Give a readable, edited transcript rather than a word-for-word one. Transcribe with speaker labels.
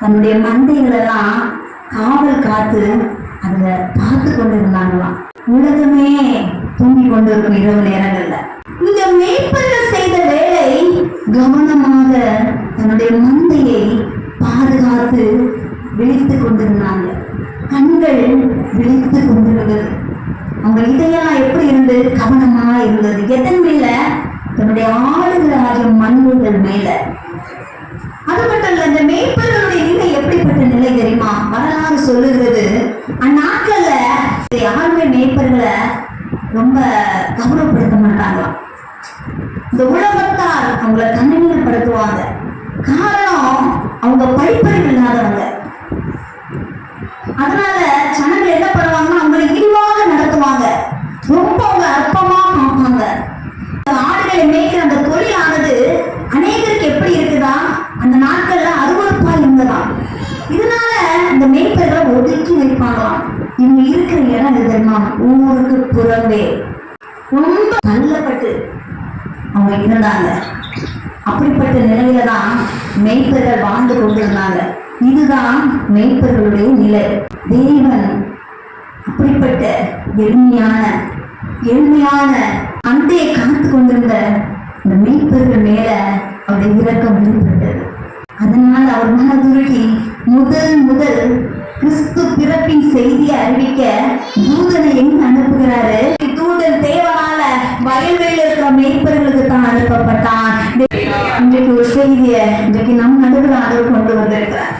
Speaker 1: தன்னுடைய மந்தைகள் எல்லாம் காவல் காத்து அதை பார்த்து கொண்டு இருந்தாங்களாம். உலகமே தூங்கி கொண்டிருக்கும் இரவு நேரங்கள்ல இந்த மேய்ப்பர்கள் செய்த வேலை கவனமாக தன்னுடைய மந்தையை பாதுகாத்து விழித்துக் கொண்டிருந்தாங்க. கண்கள் விழித்துக் கொண்டிருந்தது. அவங்க இதயெல்லாம் எப்படி இருந்து கவனமா இருந்தது. எதன் மேல? தன்னுடைய ஆளுகளாகிய மண்ணுகள் மேல. அது மட்டும் இல்ல, இந்த மேய்ப்பர்களுடைய நிலை எப்படிப்பட்ட நிலை தெரியுமா? வரலாறு சொல்லுகிறது, அந்நாட்கள்ல யாருமே மேய்ப்பர்களை ரொம்ப கௌரவப்படுத்த மாட்டாங்களாம். இந்த உலகத்தால் அவங்களை தன்னிலைப்படுத்துவாங்க. காரணம், அவங்க படிப்பறிவு இல்லாதவங்க. அதனால ஜனங்கள் என்ன பண்ணுவாங்கன்னா அவங்களை இழிவாக நடத்துவாங்க. ரொம்ப அவங்க அற்பமா பார்ப்பாங்க. ஆடுகளை மேய்க்கிற அந்த தொழிலானது அநேகருக்கு எப்படி இருக்குதா, அந்த நாட்கள்ல அருவருப்பா இருந்ததா. இதனால இந்த மேய்ப்பர்களை ஒதுக்கி வைப்பாங்களாம். இவங்க இருக்கிற இடம் இது தெரியுமா? ஊருக்கு புறம்பே ரொம்ப தள்ளப்பட்டு அவங்க இருந்தாங்க. அப்படிப்பட்ட நிலையில தான் மேய்ப்பர்கள் வாழ்ந்து கொண்டிருந்தாங்க. இதுதான் மேய்ப்பர்களுடைய நிலை. தேவன் அப்படிப்பட்ட எளிமையான அந்தையை காத்து கொண்டிருந்த இந்த மேய்ப்பர்கள் மேல அவருடைய இரக்கம் வெளிப்பட்டது. அதனால் அவர் மனதுருகி முதல் கிறிஸ்து பிறப்பின் செய்தியை அறிவிக்க தூதனை எங்க அனுப்புகிறாரு? தூதன் தேவனால வயல்வெளியில் இருக்கிற மேய்ப்பர்களுக்கு தான் அனுப்பப்பட்டான். இன்றைக்கு ஒரு செய்தியை இன்றைக்கு நம் நடுவில் கொண்டு வந்திருக்கிறார்.